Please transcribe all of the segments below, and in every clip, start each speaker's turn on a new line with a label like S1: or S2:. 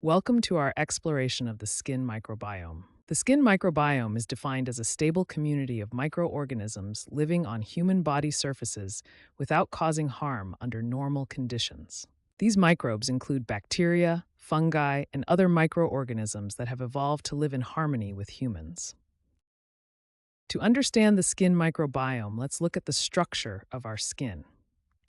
S1: Welcome to our exploration of the skin microbiome. The skin microbiome is defined as a stable community of microorganisms living on human body surfaces without causing harm under normal conditions. These microbes include bacteria, fungi, and other microorganisms that have evolved to live in harmony with humans. To understand the skin microbiome, let's look at the structure of our skin.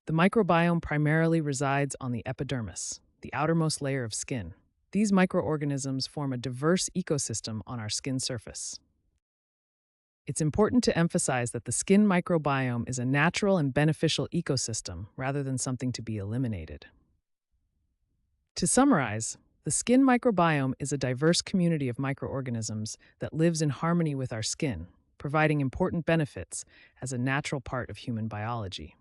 S1: The microbiome primarily resides on the epidermis, the outermost layer of skin. These microorganisms form a diverse ecosystem on our skin surface. It's important to emphasize that the skin microbiome is a natural and beneficial ecosystem rather than something to be eliminated. To summarize, the skin microbiome is a diverse community of microorganisms that lives in harmony with our skin, providing important benefits as a natural part of human biology.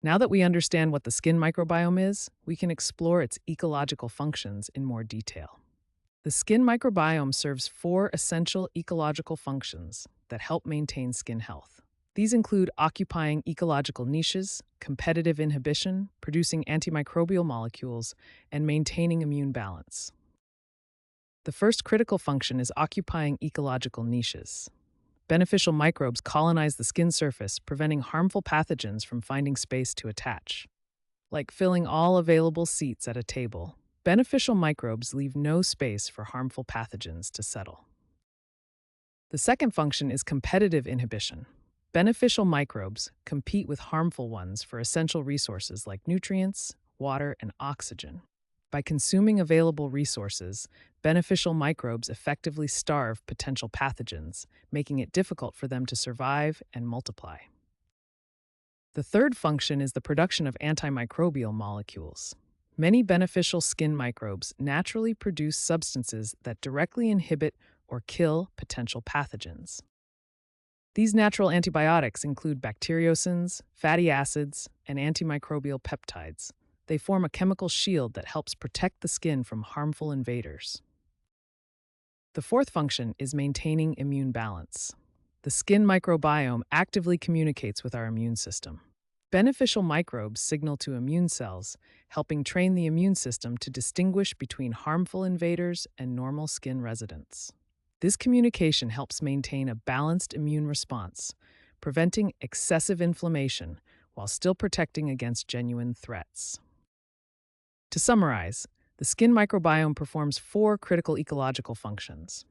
S1: Now that we understand what the skin microbiome is, we can explore its ecological functions in more detail. The skin microbiome serves four essential ecological functions that help maintain skin health. These include occupying ecological niches, competitive inhibition, producing antimicrobial molecules, and maintaining immune balance. The first critical function is occupying ecological niches. Beneficial microbes colonize the skin surface, preventing harmful pathogens from finding space to attach. Like filling all available seats at a table, beneficial microbes leave no space for harmful pathogens to settle. The second function is competitive inhibition. Beneficial microbes compete with harmful ones for essential resources like nutrients, water, and oxygen. By consuming available resources, beneficial microbes effectively starve potential pathogens, making it difficult for them to survive and multiply. The third function is the production of antimicrobial molecules. Many beneficial skin microbes naturally produce substances that directly inhibit or kill potential pathogens. These natural antibiotics include bacteriocins, fatty acids, and antimicrobial peptides. They form a chemical shield that helps protect the skin from harmful invaders. The fourth function is maintaining immune balance. The skin microbiome actively communicates with our immune system. Beneficial microbes signal to immune cells, helping train the immune system to distinguish between harmful invaders and normal skin residents. This communication helps maintain a balanced immune response, preventing excessive inflammation while still protecting against genuine threats. To summarize, the skin microbiome performs four critical ecological functions: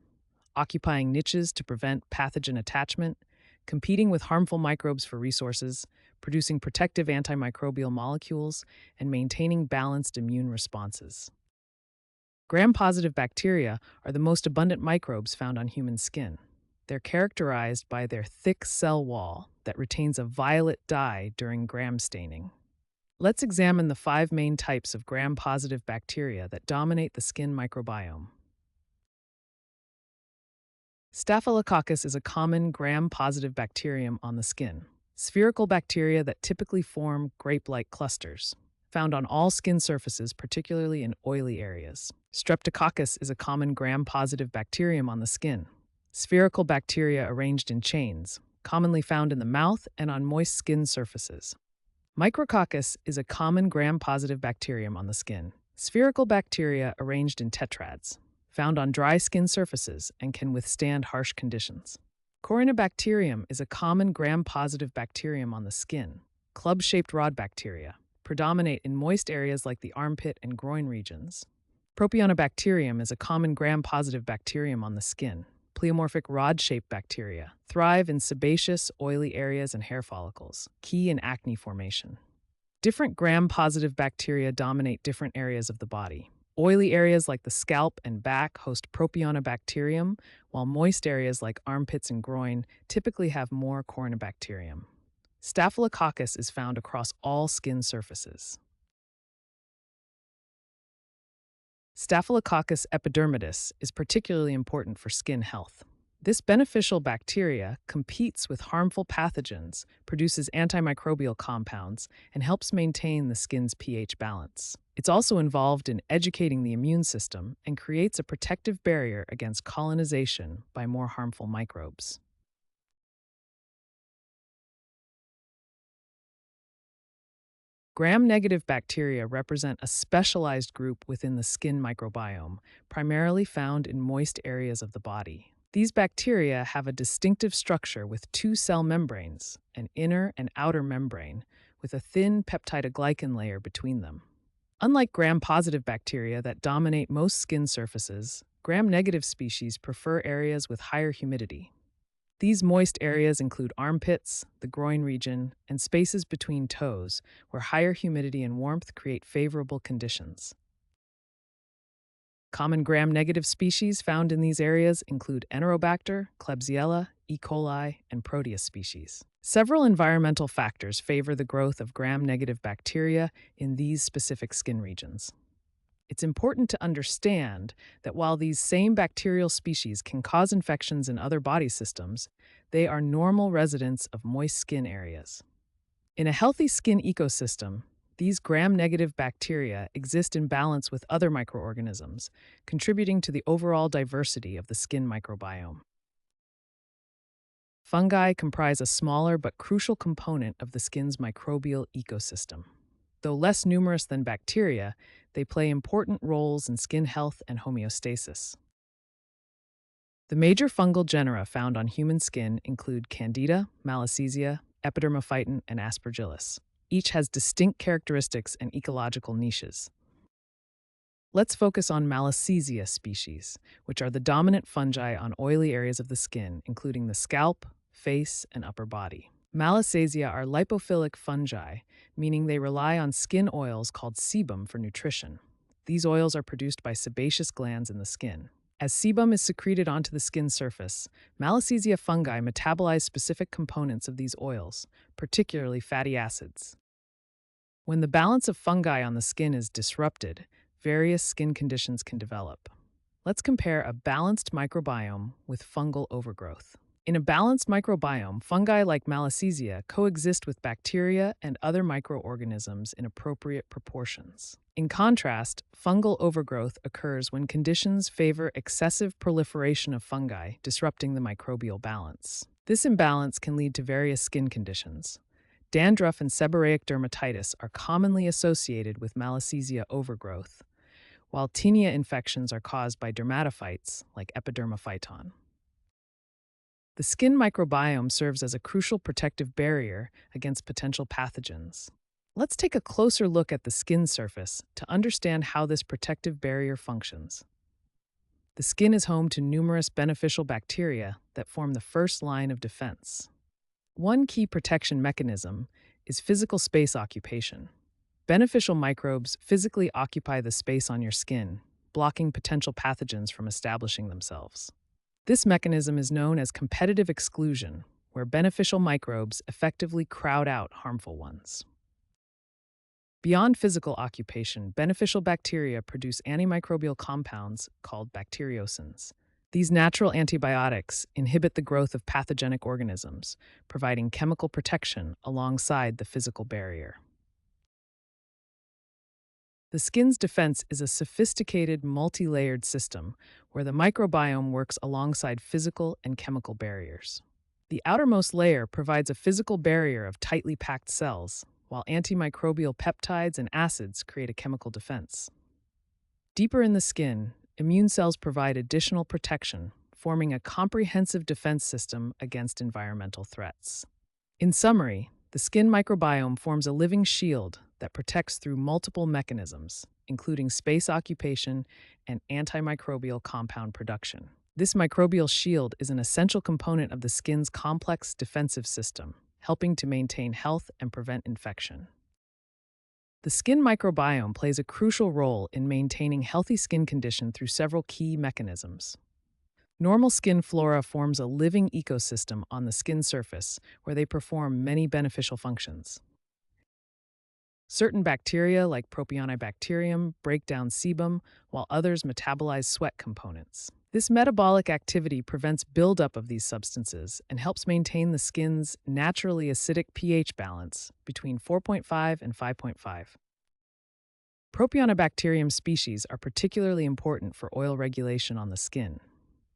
S1: occupying niches to prevent pathogen attachment, competing with harmful microbes for resources, producing protective antimicrobial molecules, and maintaining balanced immune responses. Gram-positive bacteria are the most abundant microbes found on human skin. They're characterized by their thick cell wall that retains a violet dye during gram staining. Let's examine the five main types of gram-positive bacteria that dominate the skin microbiome. Staphylococcus is a common gram-positive bacterium on the skin. Spherical bacteria that typically form grape-like clusters, found on all skin surfaces, particularly in oily areas. Streptococcus is a common gram-positive bacterium on the skin. Spherical bacteria arranged in chains, commonly found in the mouth and on moist skin surfaces. Micrococcus is a common gram-positive bacterium on the skin. Spherical bacteria arranged in tetrads, found on dry skin surfaces and can withstand harsh conditions. Corynebacterium is a common gram-positive bacterium on the skin. Club-shaped rod bacteria predominate in moist areas like the armpit and groin regions. Propionibacterium is a common gram-positive bacterium on the skin. Pleomorphic rod-shaped bacteria thrive in sebaceous, oily areas and hair follicles, key in acne formation. Different gram-positive bacteria dominate different areas of the body. Oily areas like the scalp and back host Propionibacterium, while moist areas like armpits and groin typically have more Corynebacterium. Staphylococcus is found across all skin surfaces. Staphylococcus epidermidis is particularly important for skin health. This beneficial bacteria competes with harmful pathogens, produces antimicrobial compounds, and helps maintain the skin's pH balance. It's also involved in educating the immune system and creates a protective barrier against colonization by more harmful microbes. Gram-negative bacteria represent a specialized group within the skin microbiome, primarily found in moist areas of the body. These bacteria have a distinctive structure with two cell membranes, an inner and outer membrane, with a thin peptidoglycan layer between them. Unlike gram-positive bacteria that dominate most skin surfaces, gram-negative species prefer areas with higher humidity. These moist areas include armpits, the groin region, and spaces between toes, where higher humidity and warmth create favorable conditions. Common gram-negative species found in these areas include Enterobacter, Klebsiella, E. coli, and Proteus species. Several environmental factors favor the growth of gram-negative bacteria in these specific skin regions. It's important to understand that while these same bacterial species can cause infections in other body systems, they are normal residents of moist skin areas. In a healthy skin ecosystem, these gram-negative bacteria exist in balance with other microorganisms, contributing to the overall diversity of the skin microbiome. Fungi comprise a smaller but crucial component of the skin's microbial ecosystem. Though less numerous than bacteria, they play important roles in skin health and homeostasis. The major fungal genera found on human skin include Candida, Malassezia, Epidermophyton, and Aspergillus. Each has distinct characteristics and ecological niches. Let's focus on Malassezia species, which are the dominant fungi on oily areas of the skin, including the scalp, face, and upper body. Malassezia are lipophilic fungi, meaning they rely on skin oils called sebum for nutrition. These oils are produced by sebaceous glands in the skin. As sebum is secreted onto the skin surface, Malassezia fungi metabolize specific components of these oils, particularly fatty acids. When the balance of fungi on the skin is disrupted, various skin conditions can develop. Let's compare a balanced microbiome with fungal overgrowth. In a balanced microbiome, fungi like Malassezia coexist with bacteria and other microorganisms in appropriate proportions. In contrast, fungal overgrowth occurs when conditions favor excessive proliferation of fungi, disrupting the microbial balance. This imbalance can lead to various skin conditions. Dandruff and seborrheic dermatitis are commonly associated with Malassezia overgrowth, while tinea infections are caused by dermatophytes like Epidermophyton. The skin microbiome serves as a crucial protective barrier against potential pathogens. Let's take a closer look at the skin surface to understand how this protective barrier functions. The skin is home to numerous beneficial bacteria that form the first line of defense. One key protection mechanism is physical space occupation. Beneficial microbes physically occupy the space on your skin, blocking potential pathogens from establishing themselves. This mechanism is known as competitive exclusion, where beneficial microbes effectively crowd out harmful ones. Beyond physical occupation, beneficial bacteria produce antimicrobial compounds called bacteriocins. These natural antibiotics inhibit the growth of pathogenic organisms, providing chemical protection alongside the physical barrier. The skin's defense is a sophisticated, multi-layered system where the microbiome works alongside physical and chemical barriers. The outermost layer provides a physical barrier of tightly packed cells, while antimicrobial peptides and acids create a chemical defense. Deeper in the skin, immune cells provide additional protection, forming a comprehensive defense system against environmental threats. In summary, the skin microbiome forms a living shield that protects through multiple mechanisms, including space occupation and antimicrobial compound production. This microbial shield is an essential component of the skin's complex defensive system, helping to maintain health and prevent infection. The skin microbiome plays a crucial role in maintaining healthy skin condition through several key mechanisms. Normal skin flora forms a living ecosystem on the skin surface where they perform many beneficial functions. Certain bacteria, like Propionibacterium, break down sebum, while others metabolize sweat components. This metabolic activity prevents buildup of these substances and helps maintain the skin's naturally acidic pH balance between 4.5 and 5.5. Propionibacterium species are particularly important for oil regulation on the skin.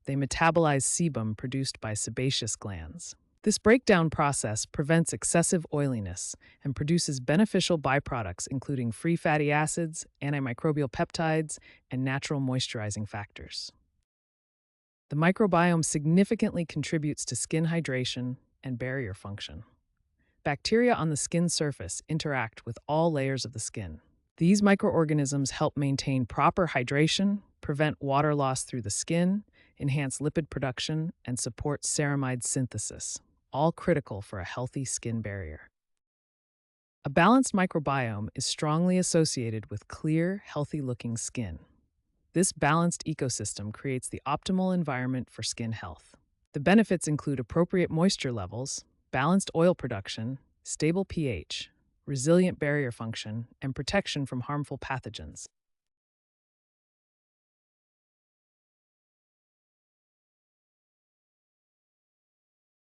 S1: They metabolize sebum produced by sebaceous glands. This breakdown process prevents excessive oiliness and produces beneficial byproducts including free fatty acids, antimicrobial peptides, and natural moisturizing factors. The microbiome significantly contributes to skin hydration and barrier function. Bacteria on the skin surface interact with all layers of the skin. These microorganisms help maintain proper hydration, prevent water loss through the skin, enhance lipid production, and support ceramide synthesis, all critical for a healthy skin barrier. A balanced microbiome is strongly associated with clear, healthy-looking skin. This balanced ecosystem creates the optimal environment for skin health. The benefits include appropriate moisture levels, balanced oil production, stable pH, resilient barrier function, and protection from harmful pathogens.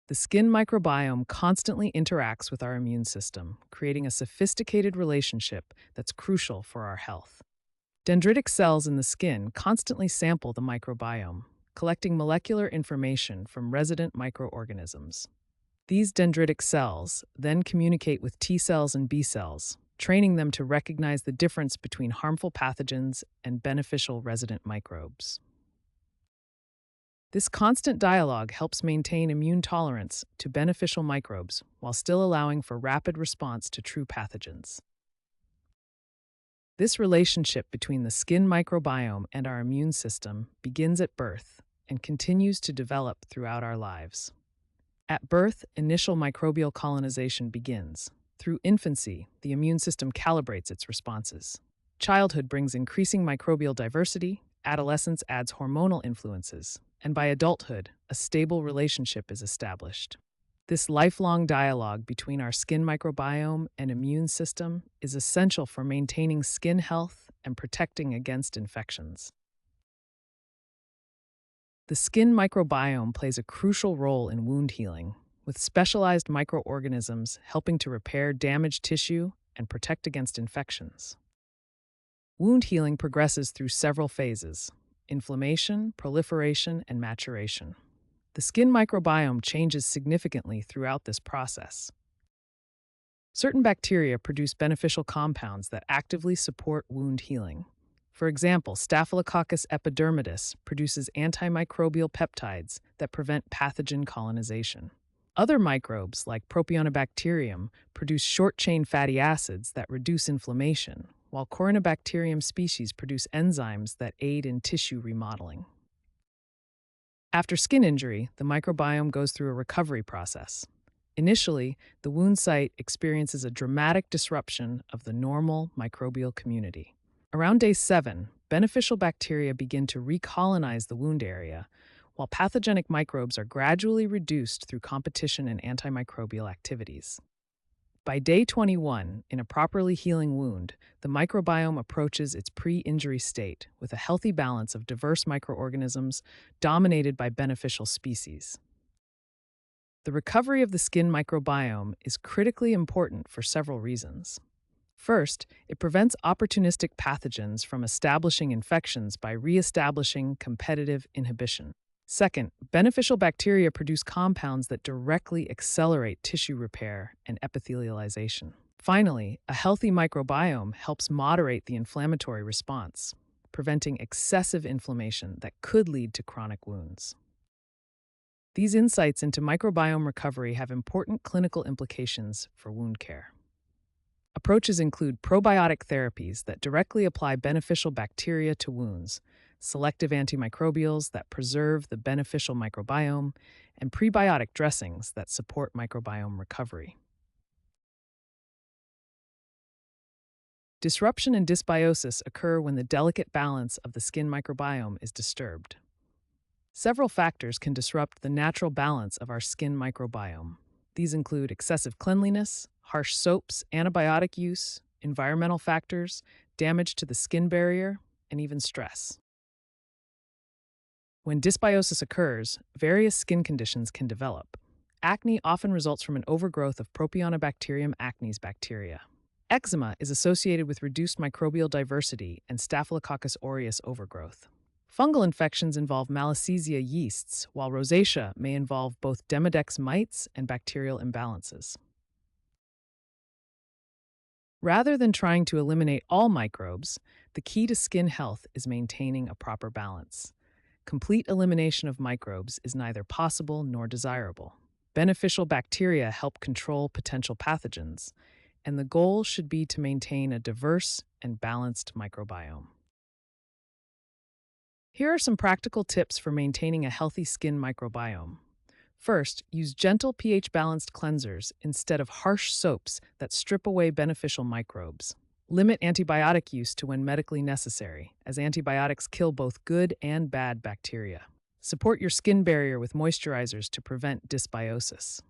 S1: The skin microbiome constantly interacts with our immune system, creating a sophisticated relationship that's crucial for our health. Dendritic cells in the skin constantly sample the microbiome, collecting molecular information from resident microorganisms. These dendritic cells then communicate with T cells and B cells, training them to recognize the difference between harmful pathogens and beneficial resident microbes. This constant dialogue helps maintain immune tolerance to beneficial microbes while still allowing for rapid response to true pathogens. This relationship between the skin microbiome and our immune system begins at birth and continues to develop throughout our lives. At birth, initial microbial colonization begins. Through infancy, the immune system calibrates its responses. Childhood brings increasing microbial diversity, adolescence adds hormonal influences, and by adulthood, a stable relationship is established. This lifelong dialogue between our skin microbiome and immune system is essential for maintaining skin health and protecting against infections. The skin microbiome plays a crucial role in wound healing, with specialized microorganisms helping to repair damaged tissue and protect against infections. Wound healing progresses through several phases: inflammation, proliferation, and maturation. The skin microbiome changes significantly throughout this process. Certain bacteria produce beneficial compounds that actively support wound healing. For example, Staphylococcus epidermidis produces antimicrobial peptides that prevent pathogen colonization. Other microbes, like Propionibacterium, produce short-chain fatty acids that reduce inflammation, while Corynebacterium species produce enzymes that aid in tissue remodeling. After skin injury, the microbiome goes through a recovery process. Initially, the wound site experiences a dramatic disruption of the normal microbial community. Around day 7, beneficial bacteria begin to recolonize the wound area, while pathogenic microbes are gradually reduced through competition and antimicrobial activities. By day 21, in a properly healing wound, the microbiome approaches its pre-injury state with a healthy balance of diverse microorganisms dominated by beneficial species. The recovery of the skin microbiome is critically important for several reasons. First, it prevents opportunistic pathogens from establishing infections by re-establishing competitive inhibition. Second, beneficial bacteria produce compounds that directly accelerate tissue repair and epithelialization. Finally, a healthy microbiome helps moderate the inflammatory response, preventing excessive inflammation that could lead to chronic wounds. These insights into microbiome recovery have important clinical implications for wound care. Approaches include probiotic therapies that directly apply beneficial bacteria to wounds, selective antimicrobials that preserve the beneficial microbiome, and prebiotic dressings that support microbiome recovery. Disruption and dysbiosis occur when the delicate balance of the skin microbiome is disturbed. Several factors can disrupt the natural balance of our skin microbiome. These include excessive cleanliness, harsh soaps, antibiotic use, environmental factors, damage to the skin barrier, and even stress. When dysbiosis occurs, various skin conditions can develop. Acne often results from an overgrowth of Propionibacterium acnes bacteria. Eczema is associated with reduced microbial diversity and Staphylococcus aureus overgrowth. Fungal infections involve Malassezia yeasts, while rosacea may involve both Demodex mites and bacterial imbalances. Rather than trying to eliminate all microbes, the key to skin health is maintaining a proper balance. Complete elimination of microbes is neither possible nor desirable. Beneficial bacteria help control potential pathogens, and the goal should be to maintain a diverse and balanced microbiome. Here are some practical tips for maintaining a healthy skin microbiome. First, use gentle pH balanced cleansers instead of harsh soaps that strip away beneficial microbes. Limit antibiotic use to when medically necessary, as antibiotics kill both good and bad bacteria. Support your skin barrier with moisturizers to prevent dysbiosis.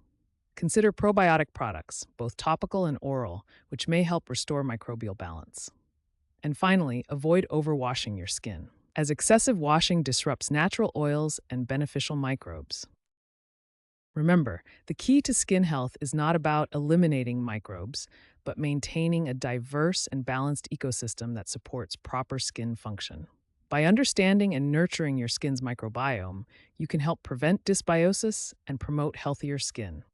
S1: Consider probiotic products, both topical and oral, which may help restore microbial balance. And finally, avoid overwashing your skin, as excessive washing disrupts natural oils and beneficial microbes. Remember, the key to skin health is not about eliminating microbes, but maintaining a diverse and balanced ecosystem that supports proper skin function. By understanding and nurturing your skin's microbiome, you can help prevent dysbiosis and promote healthier skin.